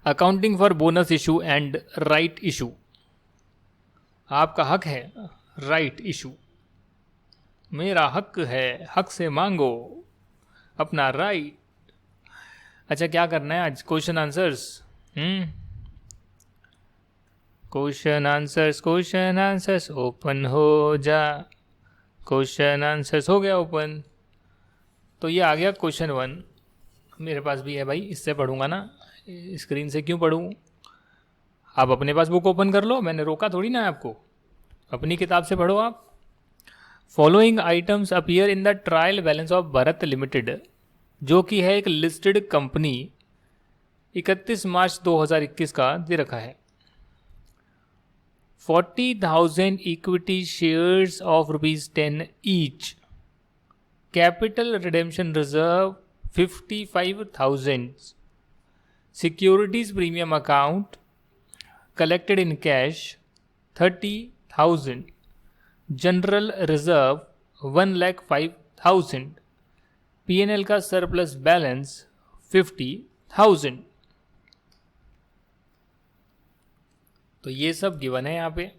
Accounting for bonus issue and right issue. आपका हक है राइट इशू, मेरा हक है, हक से मांगो अपना राइट। अच्छा क्या करना है आज? Question answers. Question answers open हो जा। क्वेश्चन आंसर्स हो गया ओपन। तो ये आ गया क्वेश्चन 1। मेरे पास भी है भाई, इससे पढ़ूंगा ना, स्क्रीन से क्यों पढ़ूँ? आप अपने पास बुक ओपन कर लो, मैंने रोका थोड़ी ना है आपको, अपनी किताब से पढ़ो आप। Following items appear in the trial balance of Bharat limited, जो कि है एक लिस्टेड कंपनी, 31 मार्च 2021 का दे रखा है। 40,000 equity shares of ₹10 each, capital redemption reserve 55,000, securities premium account collected in cash 30,000, general reserve 1,05,000, PNL का सरप्लस बैलेंस 50,000। तो ये सब गिवन है यहाँ पे।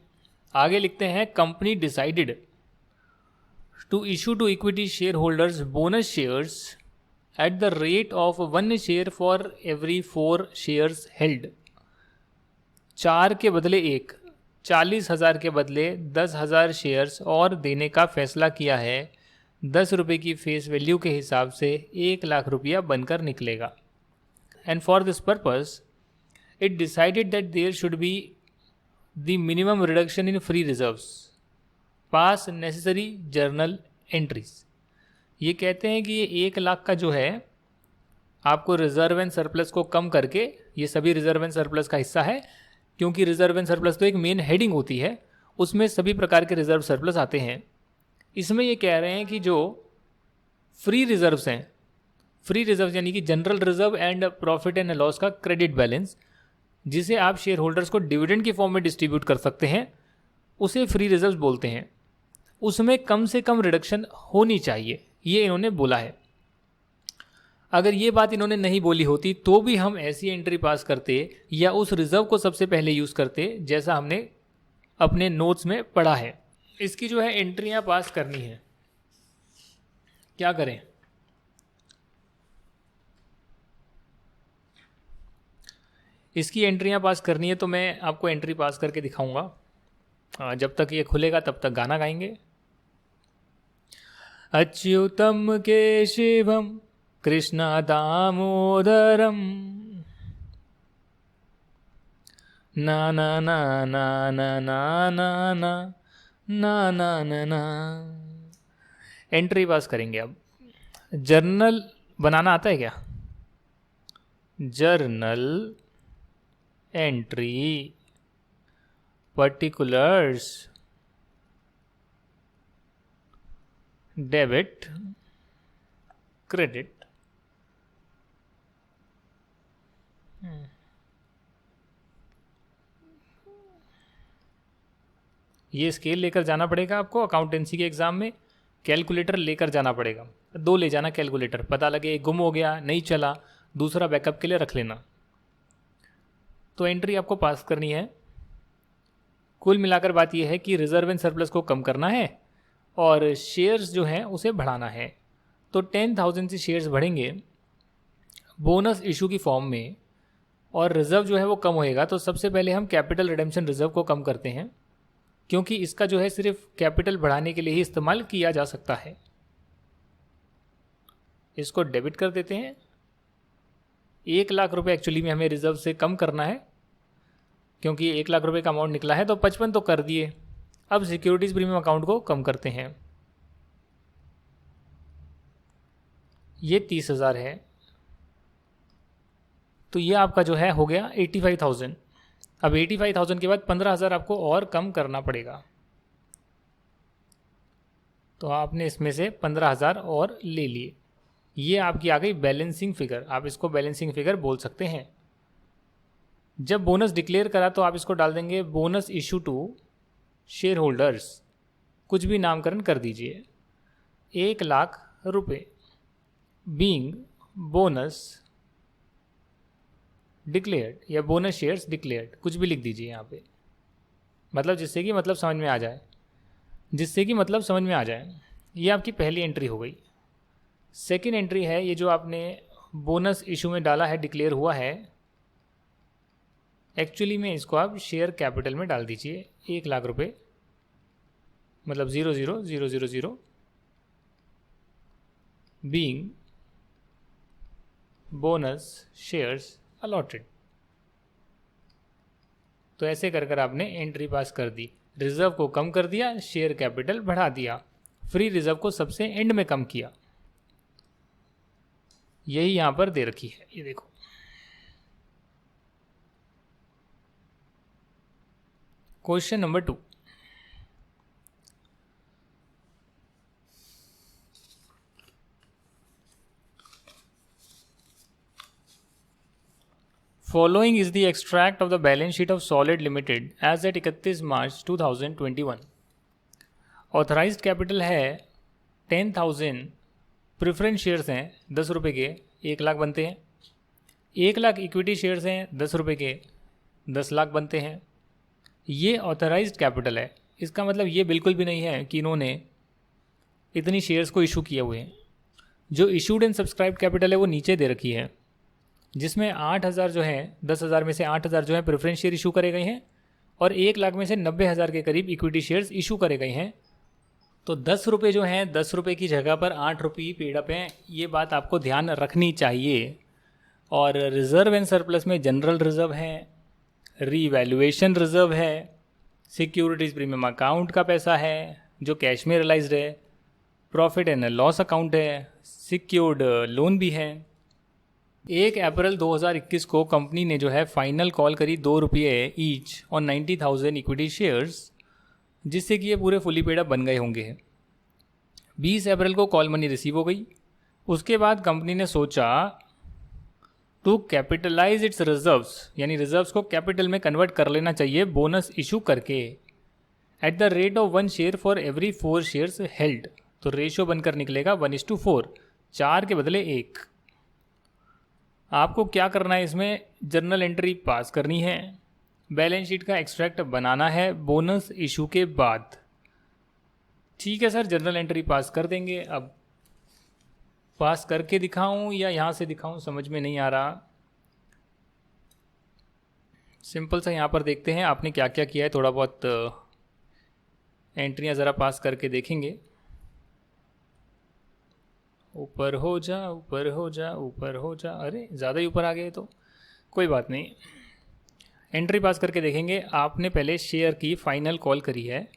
आगे लिखते हैं company decided to issue to equity share holders bonus shares at the rate of 1 share for every 4 shares held. 4 के बदले 1, 40,000 के बदले 10,000 शेयर्स और देने का फैसला किया है। 10 रुपये की फेस वैल्यू के हिसाब से 1,00,000 रुपया बनकर निकलेगा। And for this purpose it decided that there should be the minimum reduction in free reserves, pass necessary journal entries. ये कहते हैं कि ये 1,00,000 का जो है आपको रिजर्व एंड सरप्लस को कम करके, ये सभी रिजर्व एंड सरप्लस का हिस्सा है, क्योंकि रिजर्व एंड सरप्लस तो एक मेन हेडिंग होती है, उसमें सभी प्रकार के रिजर्व सरप्लस आते हैं। इसमें ये कह रहे हैं कि जो फ्री रिजर्व्स हैं, फ्री रिजर्व यानी कि general reserve and profit and loss का क्रेडिट बैलेंस, जिसे आप शेयर होल्डर्स को डिविडेंड की फॉर्म में डिस्ट्रीब्यूट कर सकते हैं, उसे फ्री रिजर्व बोलते हैं। उसमें कम से कम रिडक्शन होनी चाहिए, ये इन्होंने बोला है। अगर ये बात इन्होंने नहीं बोली होती तो भी हम ऐसी एंट्री पास करते या उस रिजर्व को सबसे पहले यूज़ करते, जैसा हमने अपने नोट्स में पढ़ा है। इसकी जो है एंट्रियां पास करनी है, क्या करें? इसकी एंट्रियां पास करनी है तो मैं आपको एंट्री पास करके दिखाऊंगा। जब तक ये खुलेगा तब तक गाना गाएंगे। अच्युतम केशवम कृष्ण दामोदरम ना ना ना ना ना ना ना ना ना ना ना ना। एंट्री पास करेंगे। अब जर्नल बनाना आता है क्या? Journal entry particulars debit credit. ये स्केल लेकर जाना पड़ेगा आपको अकाउंटेंसी के एग्जाम में, कैलकुलेटर लेकर जाना पड़ेगा। 2 ले जाना कैलकुलेटर, पता लगे गुम हो गया, नहीं चला, दूसरा बैकअप के लिए रख लेना। तो एंट्री आपको पास करनी है। कुल मिलाकर बात यह है कि रिजर्व एंड सरप्लस को कम करना है और शेयर्स जो हैं उसे बढ़ाना है। तो 10,000 से शेयर्स बढ़ेंगे बोनस इशू की फॉर्म में और रिजर्व जो है वो कम होएगा। तो सबसे पहले हम कैपिटल रिडेम्पशन रिजर्व को कम करते हैं, क्योंकि इसका जो है सिर्फ कैपिटल बढ़ाने के लिए ही इस्तेमाल किया जा सकता है। इसको डेबिट कर देते हैं। 1,00,000 रुपये एक्चुअली में हमें रिजर्व से कम करना है, क्योंकि 1,00,000 रुपये का अमाउंट निकला है, तो 55 तो कर दिए। अब सिक्योरिटीज प्रीमियम अकाउंट को कम करते हैं। ये 30,000 है, तो ये आपका जो है हो गया 85,000। अब 85,000 के बाद 15,000 आपको और कम करना पड़ेगा। तो आपने इसमें से 15,000 और ले लिए। ये आपकी आ गई बैलेंसिंग फिगर। आप इसको बैलेंसिंग फिगर बोल सकते हैं। जब बोनस डिक्लेयर करा तो आप इसको डाल देंगे bonus issue to share holders, कुछ भी नामकरण कर दीजिए। 1,00,000 रुपये बीइंग बोनस डिक्लेयर्ड या बोनस शेयर्स डिक्लेयर्ड, कुछ भी लिख दीजिए यहाँ पे, मतलब जिससे कि मतलब समझ में आ जाए, जिससे कि मतलब समझ में आ जाए। ये आपकी पहली एंट्री हो गई। सेकेंड एंट्री है ये जो आपने बोनस इशू में डाला है, डिक्लेयर हुआ है, एक्चुअली में इसको आप शेयर कैपिटल में डाल दीजिए 1,00,000 रुपये, मतलब 0,00,000 बीइंग बोनस शेयर्स अलॉटेड। तो ऐसे कर कर आपने एंट्री पास कर दी, रिजर्व को कम कर दिया, शेयर कैपिटल बढ़ा दिया, फ्री रिजर्व को सबसे एंड में कम किया। यही यहां पर दे रखी है, ये देखो। Question number 2, following is the extract of the balance sheet of solid limited as at 31 March 2021। Authorised capital है 10,000, प्रेफरेंस शेयर्स हैं 10 रुपये के, 1,00,000 बनते हैं। 1,00,000 इक्विटी शेयर्स हैं 10 रुपये के, 10,00,000 बनते हैं। ये ऑथराइज्ड कैपिटल है। इसका मतलब ये बिल्कुल भी नहीं है कि इन्होंने इतनी शेयर्स को इशू किए हुए हैं। जो इशूड एंड सब्सक्राइब कैपिटल है वो नीचे दे रखी है, जिसमें 8,000 जो है, 10,000 में से 8,000 जो है प्रेफरेंस शेयर इशू करे गए हैं और 1,00,000 में से 90,000 के करीब इक्विटी शेयर्स इशू करे गए हैं। तो 10 रुपये जो हैं, 10 रुपये की जगह पर 8 रुपये पेड अप हैं, ये बात आपको ध्यान रखनी चाहिए। और रिजर्व एंड सरप्लस में जनरल रिजर्व है, रीवैल्यूएशन रिजर्व है, सिक्योरिटीज़ प्रीमियम अकाउंट का पैसा है जो कैश में रियलाइज्ड है, प्रॉफिट एंड लॉस अकाउंट है, सिक्योर्ड लोन भी है। 1 अप्रैल 2021 को कंपनी ने जो है फाइनल कॉल करी 2 रुपये ईच और 90,000 इक्विटी शेयर्स, जिससे कि ये पूरे फुली पेड अप बन गए होंगे। 20 अप्रैल को कॉल मनी रिसीव हो गई। उसके बाद कंपनी ने सोचा टू कैपिटलाइज इट्स रिजर्व्स, यानी रिजर्व्स को कैपिटल में कन्वर्ट कर लेना चाहिए बोनस इशू करके, eight the rate of 1 share for every 4 shares held. तो रेशियो बनकर निकलेगा 1:4, 4 के बदले 1। आपको क्या करना है, इसमें जर्नल एंट्री पास करनी है, बैलेंस शीट का एक्सट्रैक्ट बनाना है बोनस इशू के बाद। ठीक है सर, जर्नल एंट्री पास कर देंगे। अब पास करके दिखाऊं या यहाँ से दिखाऊं, समझ में नहीं आ रहा। सिंपल सा यहाँ पर देखते हैं आपने क्या क्या किया है, थोड़ा बहुत एंट्रियाँ ज़रा पास करके देखेंगे। ऊपर हो जा, ऊपर हो जा, ऊपर हो जा, अरे ज़्यादा ही ऊपर आ गए, तो कोई बात नहीं। एंट्री पास करके देखेंगे। आपने पहले शेयर की फाइनल कॉल करी है,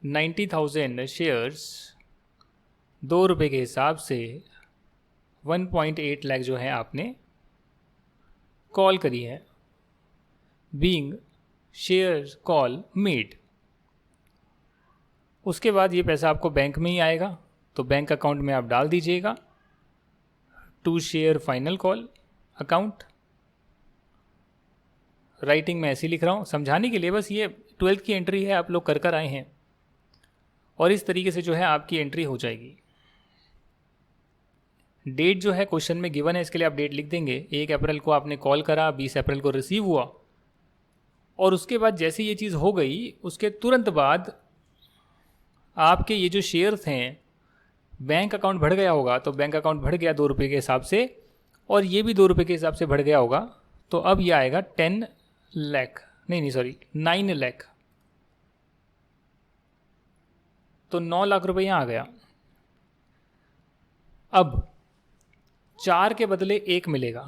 90,000 शेयर्स 2 रुपये के हिसाब से 1.8 लाख जो है आपने कॉल करी है, बीइंग शेयर कॉल मेड। उसके बाद ये पैसा आपको बैंक में ही आएगा, तो बैंक अकाउंट में आप डाल दीजिएगा, to share final call account. Writing में ऐसे लिख रहा हूँ समझाने के लिए, बस ये 12th की एंट्री है, आप लोग कर कर आए हैं, और इस तरीके से जो है आपकी एंट्री हो जाएगी। डेट जो है क्वेश्चन में गिवन है, इसके लिए आप डेट लिख देंगे। 1 अप्रैल को आपने कॉल करा, 20 अप्रैल को रिसीव हुआ, और उसके बाद जैसे ये चीज़ हो गई, उसके तुरंत बाद आपके ये जो शेयर्स हैं, बैंक अकाउंट बढ़ गया होगा, तो बैंक अकाउंट बढ़ गया 2 रुपये के हिसाब से, और ये भी 2 रुपये के हिसाब से बढ़ गया होगा, तो अब ये आएगा 10 लाख, नहीं सॉरी 9 लाख, तो 9 लाख रुपये यहाँ आ गया। अब 4 के बदले 1 मिलेगा,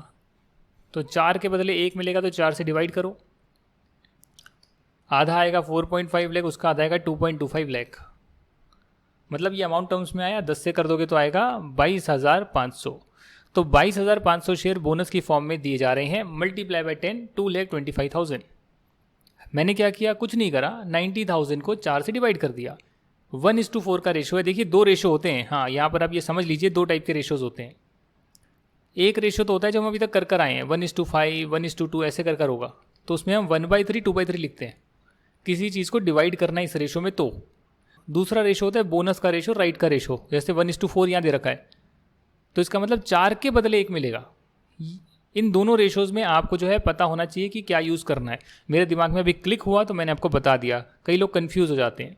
तो 4 के बदले 1 मिलेगा तो 4 से डिवाइड करो, आधा आएगा 4.5 लाख, उसका आधा आएगा 2.25 लाख। मतलब ये अमाउंट टर्म्स में आया, 10 से कर दोगे तो आएगा 22,500। तो 22,500 शेयर बोनस की फॉर्म में दिए जा रहे हैं, मल्टीप्लाई बाय 10, 2,25,000। मैंने क्या किया, कुछ नहीं करा, 90,000 को 4 से डिवाइड कर दिया। 1:4 का रेशो है। देखिए 2 रेशो होते हैं, हाँ यहाँ पर आप ये समझ लीजिए 2 टाइप के रेशोज होते हैं। एक रेशो तो होता है जो हम अभी तक कर कर आए हैं, 1:5, 1:2 ऐसे कर कर होगा, तो उसमें हम 1/3, 2/3 लिखते हैं, किसी चीज़ को डिवाइड करना है इस रेशो में। तो दूसरा रेशो होता है बोनस का रेशो, राइट का रेशो, जैसे 1:4 यहाँ दे रखा है, तो इसका मतलब 4 के बदले 1 मिलेगा। इन दोनों रेशोज़ में आपको जो है पता होना चाहिए कि क्या यूज़ करना है। मेरे दिमाग में अभी क्लिक हुआ तो मैंने आपको बता दिया, कई लोग कन्फ्यूज़ हो जाते हैं।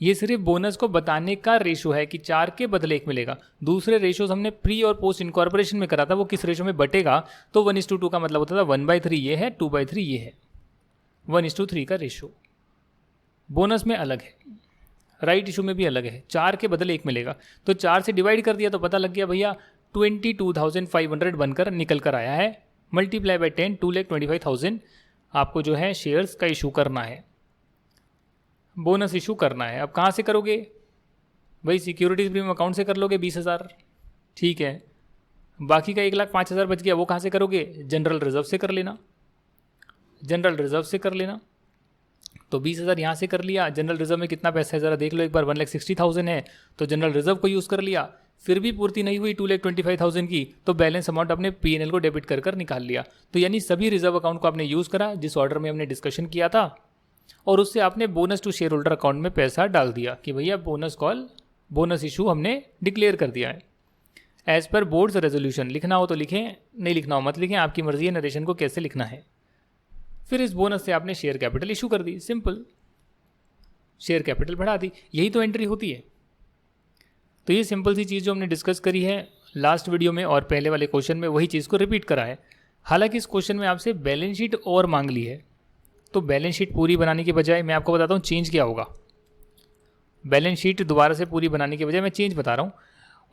ये सिर्फ बोनस को बताने का रेशो है कि 4 के बदले 1 मिलेगा। दूसरे रेशोज हमने प्री और पोस्ट इनकॉर्पोरेशन में करा था, वो किस रेशो में बटेगा, तो 1:2 का मतलब होता था 1/3 ये है, 2/3 ये है, 1:3 का रेशो। बोनस में अलग है, राइट इशू में भी अलग है। 4 के बदले 1 मिलेगा, तो 4 से डिवाइड कर दिया तो पता लग गया भैया 22,500 बनकर निकल कर आया है। मल्टीप्लाई बाई 10, 2,25,000 आपको जो है शेयर्स का इशू करना है, बोनस इशू करना है। अब कहाँ से करोगे भाई? सिक्योरिटीज प्रीमियम अकाउंट से कर लोगे 20,000, ठीक है। बाकी का 1,05,000 बच गया, वो कहाँ से करोगे? जनरल रिजर्व से कर लेना, जनरल रिजर्व से कर लेना। तो 20,000 यहाँ से कर लिया। जनरल रिजर्व में कितना पैसा है ज़रा देख लो एक बार, 1,60,000 है, तो जनरल रिजर्व को यूज़ कर लिया। फिर भी पूर्ति नहीं हुई 2,25,000 की, तो बैलेंस अमाउंट अपने P&L को डेबिट कर कर निकाल लिया। तो यानी सभी रिजर्व अकाउंट को आपने यूज़ करा जिस ऑर्डर में हमने डिस्कशन किया था, और उससे आपने bonus to share holder account में पैसा डाल दिया कि भैया बोनस इशू हमने डिक्लेयर कर दिया है। एज पर बोर्ड्स रेजोल्यूशन, लिखना हो तो लिखें, नहीं लिखना हो मत लिखें, आपकी मर्जी है नरेशन को कैसे लिखना है। फिर इस बोनस से आपने शेयर कैपिटल इशू कर दी, सिंपल, शेयर कैपिटल बढ़ा दी, यही तो एंट्री होती है। तो ये सिंपल सी चीज़ जो हमने डिस्कस करी है लास्ट वीडियो में और पहले वाले क्वेश्चन में, वही चीज़ को रिपीट करा है। हालांकि इस क्वेश्चन में आपसे बैलेंस शीट और मांग ली है, तो बैलेंस शीट पूरी बनाने के बजाय मैं आपको बताता हूँ चेंज क्या होगा। बैलेंस शीट दोबारा से पूरी बनाने के बजाय मैं चेंज बता रहा हूँ।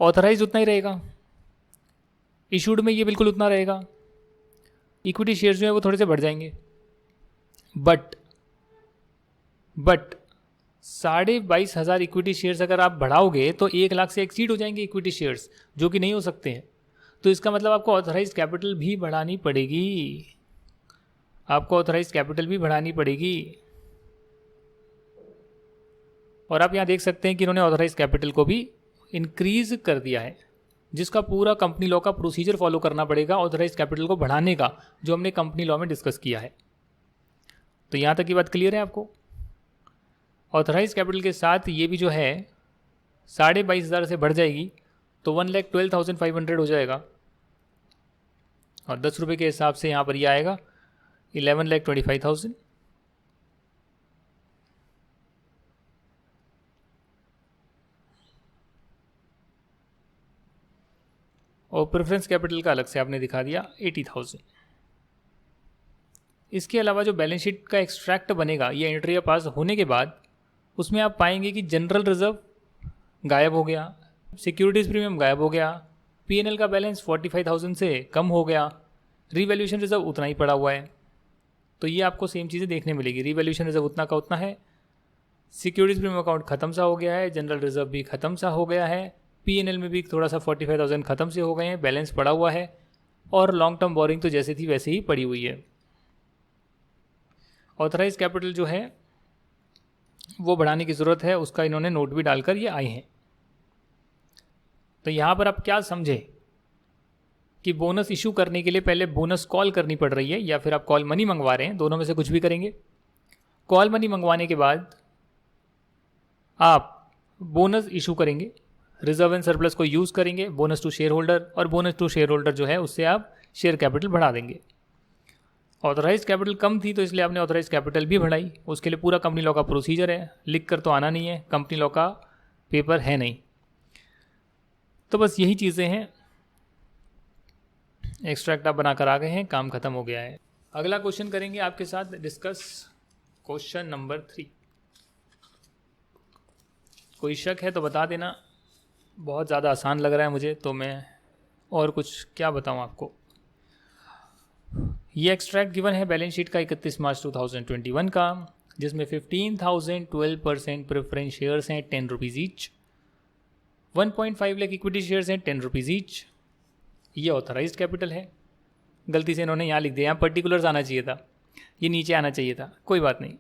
ऑथराइज उतना ही रहेगा, इशूड में ये बिल्कुल उतना रहेगा, इक्विटी शेयर्स जो है वो थोड़े से बढ़ जाएंगे, बट 22,500 इक्विटी शेयर्स अगर आप बढ़ाओगे तो 1 लाख से एक्सीड हो जाएंगे इक्विटी शेयर्स, जो कि नहीं हो सकते हैं। तो इसका मतलब आपको ऑथराइज कैपिटल भी बढ़ानी पड़ेगी, आपको ऑथराइज कैपिटल भी बढ़ानी पड़ेगी। और आप यहाँ देख सकते हैं कि इन्होंने ऑथराइज कैपिटल को भी इंक्रीज कर दिया है, जिसका पूरा कंपनी लॉ का प्रोसीजर फॉलो करना पड़ेगा ऑथराइज कैपिटल को बढ़ाने का, जो हमने कंपनी लॉ में डिस्कस किया है। तो यहाँ तक की बात क्लियर है आपको? ऑथराइज कैपिटल के साथ ये भी जो है 22,500 से बढ़ जाएगी, तो 1,12,500 हो जाएगा, और 10 रुपये के हिसाब से यहाँ पर ये आएगा 11,25,000। और प्रेफरेंस कैपिटल का अलग से आपने दिखा दिया 80,000। इसके अलावा जो बैलेंस शीट का एक्सट्रैक्ट बनेगा, ये एंट्री पास होने के बाद उसमें आप पाएंगे कि जनरल रिजर्व गायब हो गया, सिक्योरिटीज़ प्रीमियम गायब हो गया, P&L का बैलेंस 45,000 से कम हो गया, रीवैल्यूएशन रिजर्व उतना ही पड़ा हुआ है। तो ये आपको सेम चीज़ें देखने मिलेगी, रीवैल्यूएशन रिजर्व उतना का उतना है, सिक्योरिटीज़ प्रीमियम अकाउंट ख़त्म सा हो गया है, जनरल रिजर्व भी ख़त्म सा हो गया है, P&L में भी थोड़ा सा 45,000 ख़त्म से हो गए हैं, बैलेंस पड़ा हुआ है, और लॉन्ग टर्म बोरिंग तो जैसे थी वैसे ही पड़ी हुई है। ऑथराइज कैपिटल जो है वो बढ़ाने की ज़रूरत है, उसका इन्होंने नोट भी डालकर ये आए हैं। तो यहाँ पर आप क्या समझे कि बोनस इशू करने के लिए पहले बोनस कॉल करनी पड़ रही है, या फिर आप कॉल मनी मंगवा रहे हैं, दोनों में से कुछ भी करेंगे। कॉल मनी मंगवाने के बाद आप बोनस इशू करेंगे, रिजर्व एंड सरप्लस को यूज़ करेंगे बोनस टू शेयर होल्डर, और बोनस टू शेयर होल्डर जो है उससे आप शेयर कैपिटल बढ़ा देंगे। ऑथराइज कैपिटल कम थी तो इसलिए आपने ऑथराइज कैपिटल भी बढ़ाई, उसके लिए पूरा कंपनी लॉ का प्रोसीजर है, लिख कर तो आना नहीं है, कंपनी लॉ का पेपर है नहीं। तो बस यही चीज़ें हैं, एक्सट्रैक्ट आप बनाकर आ गए हैं, काम खत्म हो गया है। अगला क्वेश्चन करेंगे आपके साथ डिस्कस, क्वेश्चन नंबर 3। कोई शक है तो बता देना, बहुत ज़्यादा आसान लग रहा है मुझे, तो मैं और कुछ क्या बताऊं आपको। ये एक्सट्रैक्ट गिवन है बैलेंस शीट का 31 मार्च 2021 का, जिसमें 15,000 12% प्रेफरेंस शेयर्स हैं 10 rupees each, 1.5 lakh equity shares हैं 10 रुपीज़ ईच। ये ऑथराइज्ड कैपिटल है, गलती से इन्होंने यहाँ लिख दिया, यहाँ पर्टिकुलर्स आना चाहिए था, ये नीचे आना चाहिए था, कोई बात नहीं।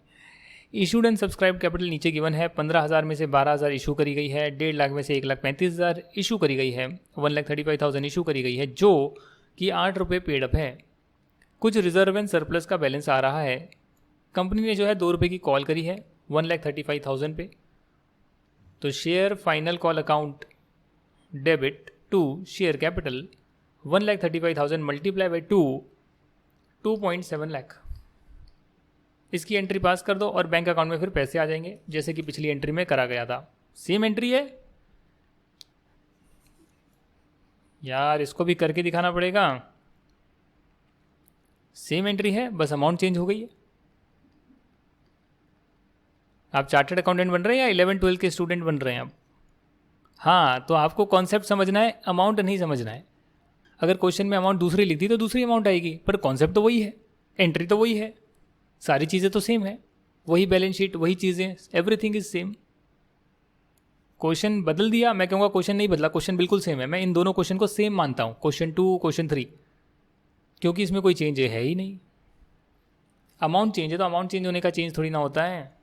इशूड एंड सब्सक्राइब कैपिटल नीचे गिवन है, 15,000 में से 12,000 इशू करी गई है, 1.5 लाख में से 1,35,000 इशू करी गई है, 1,35,000 इशू करी गई है, जो कि 8 रुपये पेड अप है। कुछ रिजर्व एंड सरप्लस का बैलेंस आ रहा है, कंपनी ने जो है 2 रुपये की कॉल करी है 1,35,000 पे, तो share final call account debit to share capital 1,35,000 multiply by 2.7 lakh. इसकी एंट्री पास कर दो और बैंक अकाउंट में फिर पैसे आ जाएंगे, जैसे कि पिछली एंट्री में करा गया था। सेम एंट्री है यार, इसको भी करके दिखाना पड़ेगा। सेम एंट्री है, बस अमाउंट चेंज हो गई है। आप चार्टर्ड अकाउंटेंट बन रहे हैं या 11-12 के स्टूडेंट बन रहे हैं आप? हाँ, तो आपको कॉन्सेप्ट समझना है, अमाउंट नहीं समझना है। अगर क्वेश्चन में अमाउंट दूसरी लिखती तो दूसरी अमाउंट आएगी, पर कॉन्सेप्ट तो वही है, एंट्री तो वही है, सारी चीज़ें तो सेम है, वही बैलेंस शीट, वही चीज़ें, एवरीथिंग इज सेम। क्वेश्चन बदल दिया, मैं कहूँगा क्वेश्चन नहीं बदला, क्वेश्चन बिल्कुल सेम है। मैं इन दोनों क्वेश्चन को सेम मानता हूँ, क्वेश्चन 2, क्वेश्चन 3, क्योंकि इसमें कोई चेंज है ही नहीं। अमाउंट चेंज है तो अमाउंट चेंज होने का चेंज थोड़ी ना होता है,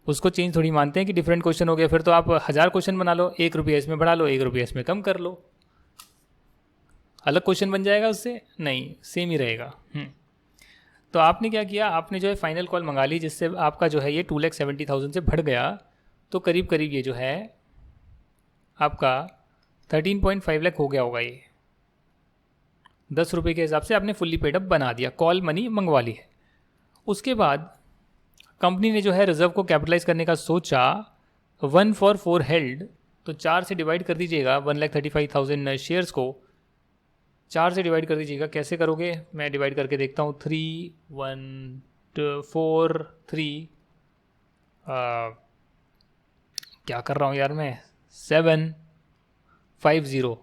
उसको चेंज थोड़ी मानते हैं कि डिफरेंट क्वेश्चन हो गया। फिर तो आप 1000 क्वेश्चन बना लो, 1 रुपया इसमें बढ़ा लो, 1 रुपया इसमें कम कर लो, अलग क्वेश्चन बन जाएगा उससे? नहीं, सेम ही रहेगा। तो आपने क्या किया, आपने जो है फाइनल कॉल मंगा ली, जिससे आपका जो है ये 2,70,000 से बढ़ गया। तो करीब करीब ये जो है आपका 13.5 लाख हो गया होगा। ये 10 रुपये के हिसाब से आपने फुल्ली पेड अप बना दिया, कॉल मनी मंगवा ली है। उसके बाद कंपनी ने जो है रिजर्व को कैपिटलाइज करने का सोचा, 1 for 4 हेल्ड, तो 4 से डिवाइड कर दीजिएगा 1,35,000 शेयर्स को 4 से डिवाइड कर दीजिएगा। कैसे करोगे, मैं डिवाइड करके देखता हूँ। 3, 1, 4, 3, क्या कर रहा हूँ यार मैं, 7, 5, 0,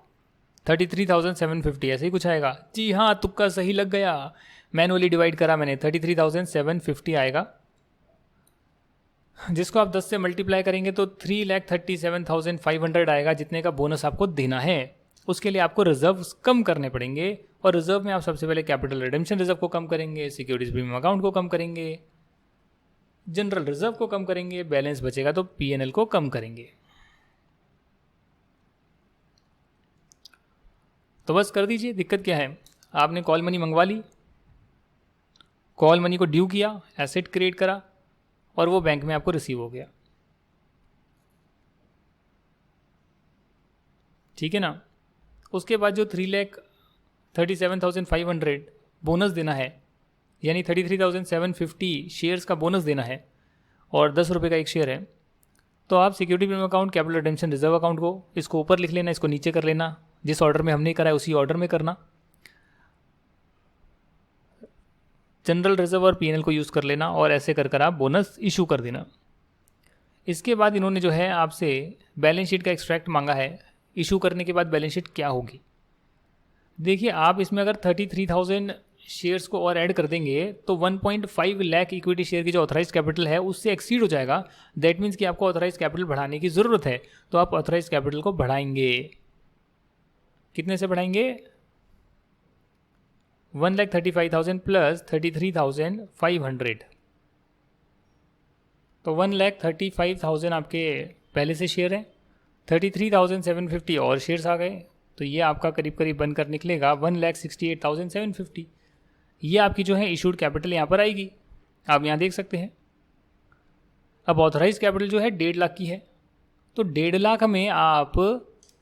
33,750 ऐसे ही कुछ आएगा। जी हाँ, तुक्का सही लग गया, मैनुअली डिवाइड करा मैंने, 33,750 आएगा, जिसको आप 10 से मल्टीप्लाई करेंगे तो 3,37,500 आएगा, जितने का बोनस आपको देना है। उसके लिए आपको रिजर्व कम करने पड़ेंगे, और रिजर्व में आप सबसे पहले कैपिटल रिडेम्पशन रिजर्व को कम करेंगे, सिक्योरिटीज प्रीमियम अकाउंट को कम करेंगे, जनरल रिजर्व को कम करेंगे, बैलेंस बचेगा तो पीएनएल को कम करेंगे। तो बस कर दीजिए, दिक्कत क्या है। आपने कॉल मनी मंगवा ली, कॉल मनी को ड्यू किया, एसेट क्रिएट करा, और वो बैंक में आपको रिसीव हो गया। ठीक है ना। उसके बाद जो 3,37,500 बोनस देना है, यानी 33,750 शेयर्स का बोनस देना है, और 10 रुपये का एक शेयर है, तो आप security premium account, capital redemption reserve account को, इसको ऊपर लिख लेना, इसको नीचे कर लेना, जिस ऑर्डर में हमने करा है उसी ऑर्डर में करना। जनरल रिजर्व और पीएनएल को यूज़ कर लेना, और ऐसे कर कर आप बोनस इशू कर देना। इसके बाद इन्होंने जो है आपसे बैलेंस शीट का एक्सट्रैक्ट मांगा है। इशू करने के बाद बैलेंस शीट क्या होगी, देखिए आप इसमें अगर 33,000 शेयर्स को और ऐड कर देंगे तो 1.5 लाख इक्विटी शेयर की जो ऑथराइज कैपिटल है उससे एक्सीड हो जाएगा। दैट मीन्स कि आपको ऑथराइज कैपिटल बढ़ाने की ज़रूरत है, तो आप ऑथराइज कैपिटल को बढ़ाएंगे। कितने से बढ़ाएंगे, 1,35,000 प्लस 33,500, तो 1,35,000 आपके पहले से शेयर हैं, 33,750 और शेयर्स आ गए, तो ये आपका करीब करीब बनकर निकलेगा 1,68,750। ये आपकी जो है इशूड कैपिटल यहाँ पर आएगी, आप यहाँ देख सकते हैं। अब ऑथराइज कैपिटल जो है 1.5 लाख की है, तो 1.5 लाख में आप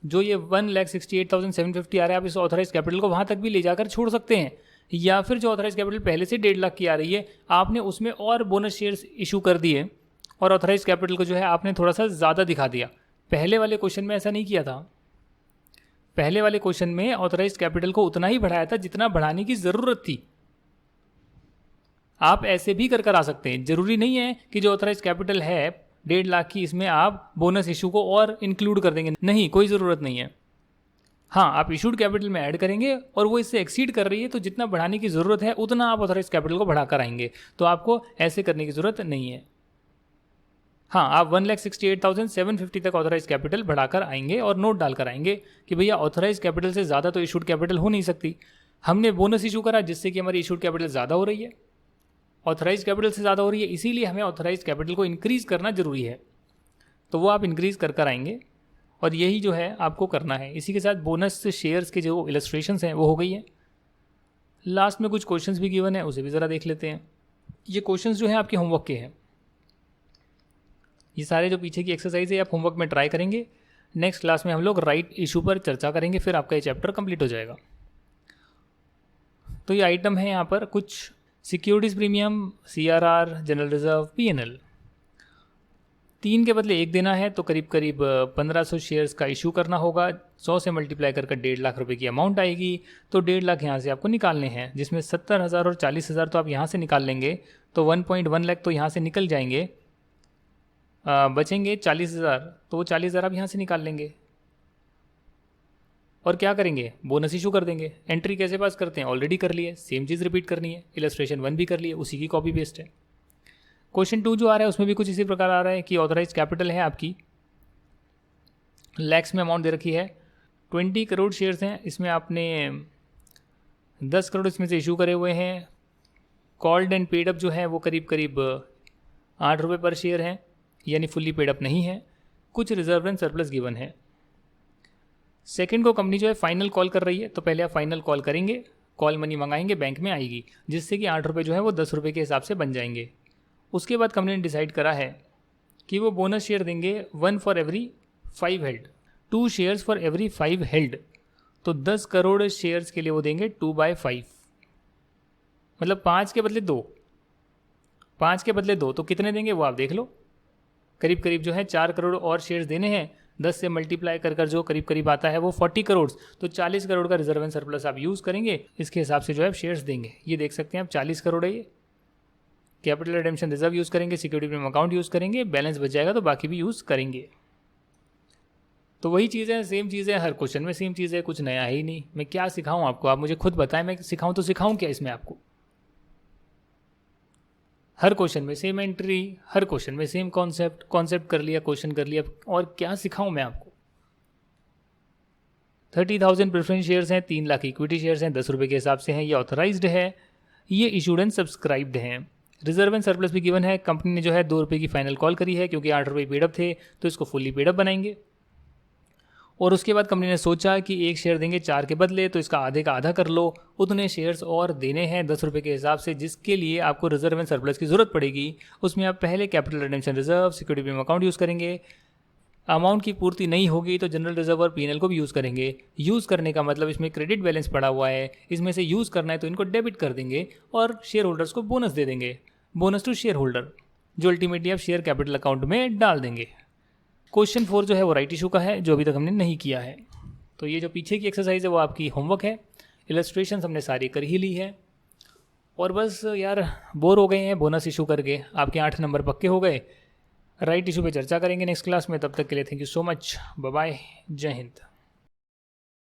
जो ये 1,68,750 आ रहा है, आप इस ऑथराइज कैपिटल को वहाँ तक भी ले जाकर छोड़ सकते हैं, या फिर जो ऑथराइज कैपिटल पहले से 1.5 लाख की आ रही है आपने उसमें और बोनस शेयर्स इशू कर दिए, और ऑथराइज कैपिटल को जो है आपने थोड़ा सा ज़्यादा दिखा दिया। पहले वाले क्वेश्चन में ऐसा नहीं किया था। पहले वाले क्वेश्चन में ऑथराइज कैपिटल को उतना ही बढ़ाया था जितना बढ़ाने की ज़रूरत थी। आप ऐसे भी कर आ सकते हैं, ज़रूरी नहीं है कि जो ऑथराइज कैपिटल है 1.5 लाख की, इसमें आप बोनस इशू को और इंक्लूड कर देंगे, नहीं, कोई ज़रूरत नहीं है। हाँ, आप इशूड कैपिटल में ऐड करेंगे और वो इससे एक्सीड कर रही है, तो जितना बढ़ाने की ज़रूरत है उतना आप ऑथराइज कैपिटल को बढ़ाकर आएंगे, तो आपको ऐसे करने की ज़रूरत नहीं है। हाँ, आप 1,68,750 तक ऑथराइज कैपिटल बढ़ाकर आएंगे और नोट डालकर आएंगे कि भैया ऑथराइज कैपिटल से ज़्यादा तो इशूड कैपिटल हो नहीं सकती, हमने बोनस इशू करा जिससे कि हमारी इशूड कैपिटल ज़्यादा हो रही है, ऑथराइज कैपिटल से ज़्यादा हो रही है, इसीलिए हमें ऑथराइज कैपिटल को इंक्रीज़ करना ज़रूरी है, तो वो आप इंक्रीज़ कर आएंगे, और यही जो है आपको करना है। इसी के साथ बोनस शेयर्स के जो इलस्ट्रेशंस हैं वो हो गई है। लास्ट में कुछ क्वेश्चंस भी गिवन है, उसे भी ज़रा देख लेते हैं। ये क्वेश्चंस जो है आपके होमवर्क के हैं, ये सारे जो पीछे की एक्सरसाइज है आप होमवर्क में ट्राई करेंगे। नेक्स्ट क्लास में हम लोग राइट इशू पर चर्चा करेंगे, फिर आपका ये चैप्टर कंप्लीट हो जाएगा। तो ये आइटम है यहाँ पर कुछ securities premium, CRR, general reserve, PNL। 3 के बदले 1 देना है तो करीब करीब 1500 शेयर्स का इशू करना होगा। 100 से मल्टीप्लाई कर 1.5 लाख रुपए की अमाउंट आएगी। तो 1.5 लाख यहाँ से आपको निकालने हैं, जिसमें 70,000 और 40,000 तो आप यहाँ से निकाल लेंगे, तो 1.1 लाख तो यहाँ से निकल जाएंगे। बचेंगे 40,000, तो वो 40,000 आप यहाँ से निकाल लेंगे और क्या करेंगे, बोनस इशू कर देंगे। एंट्री कैसे पास करते हैं, ऑलरेडी कर लिए, सेम चीज़ रिपीट करनी है। इलस्ट्रेशन 1 भी कर लिए, उसी की कॉपी पेस्ट है। क्वेश्चन 2 जो आ रहा है उसमें भी कुछ इसी प्रकार आ रहा है कि ऑथराइज कैपिटल है आपकी, लैक्स में अमाउंट दे रखी है, 20 करोड़ शेयर्स हैं, इसमें आपने 10 करोड़ इसमें से इशू करे हुए हैं। कॉल्ड एंड पेड अप जो है वो करीब करीब 8 रुपये पर शेयर है, यानी फुल्ली पेड अप नहीं है। कुछ रिजर्व एंड सरप्लस गिवन है। सेकंड को कंपनी जो है फाइनल कॉल कर रही है, तो पहले आप फाइनल कॉल करेंगे, कॉल मनी मंगाएंगे, बैंक में आएगी, जिससे कि 8 रुपये जो है वो 10 रुपये के हिसाब से बन जाएंगे। उसके बाद कंपनी ने डिसाइड करा है कि वो बोनस शेयर देंगे 1 for every 5 held, 2 shares for every 5 held. तो 10 करोड़ शेयर्स के लिए वो देंगे 2/5, मतलब 5 के बदले 2, 5 के बदले 2, तो कितने देंगे वो आप देख लो। करीब करीब जो है 4 करोड़ और शेयर्स देने हैं। 10 से मल्टीप्लाई कर जो करीब करीब आता है वो 40 करोड़, तो 40 करोड़ का रिजर्व एंड सरप्लस आप यूज़ करेंगे, इसके हिसाब से जो है शेयर्स देंगे। ये देख सकते हैं आप 40 करोड़ है ये। कैपिटल रिडेम्पशन रिजर्व यूज़ करेंगे, सिक्योरिटी प्रीमियम अकाउंट यूज़ करेंगे, बैलेंस बच जाएगा तो बाकी भी यूज़ करेंगे। तो वही चीज़ है, सेम चीज़ है, हर क्वेश्चन में सेम चीज़ है, कुछ नया है ही नहीं। मैं क्या सिखाऊं आपको, आप मुझे खुद बताएं, मैं सिखाऊं तो सिखाऊं क्या इसमें आपको। हर क्वेश्चन में सेम एंट्री, हर क्वेश्चन में सेम कॉन्सेप्ट कर लिया, क्वेश्चन कर लिया, और क्या सिखाऊं मैं आपको। 30,000 प्रेफरेंस शेयर्स हैं, 3 लाख इक्विटी शेयर्स हैं, 10 रुपये के हिसाब से हैं। ये ऑथराइज्ड है, ये इशूड एंड सब्सक्राइब्ड हैं। रिजर्व एंड सरप्लस भी गिवन है। कंपनी ने जो है 2 रुपये की फाइनल कॉल करी है, क्योंकि 8 रुपये पेडअप थे तो इसको फुल्ली पेडअप बनाएंगे। और उसके बाद कंपनी ने सोचा कि 1 शेयर देंगे 4 के बदले, तो इसका आधे का आधा कर लो, उतने शेयर्स और देने हैं 10 रुपये के हिसाब से, जिसके लिए आपको रिजर्व एंड सरप्लस की ज़रूरत पड़ेगी। उसमें आप पहले capital redemption reserve, security premium account use करेंगे। अमाउंट की पूर्ति नहीं होगी तो जनरल रिजर्व और PNL को भी यूज़ करेंगे। यूज़ करने का मतलब इसमें क्रेडिट बैलेंस पड़ा हुआ है, इसमें से यूज़ करना है तो इनको डेबिट कर देंगे और शेयर होल्डर्स को बोनस दे देंगे, बोनस टू शेयर होल्डर, जो अल्टीमेटली आप शेयर कैपिटल अकाउंट में डाल देंगे। क्वेश्चन 4 जो है वो राइट इशू का है, जो अभी तक हमने नहीं किया है। तो ये जो पीछे की एक्सरसाइज है वो आपकी होमवर्क है। इलस्ट्रेशन हमने सारी कर ही ली है, और बस यार बोर हो गए हैं बोनस इशू करके, आपके 8 नंबर पक्के हो गए। राइट इशू पे चर्चा करेंगे नेक्स्ट क्लास में। तब तक के लिए thank you so much, bye bye, जय हिंद।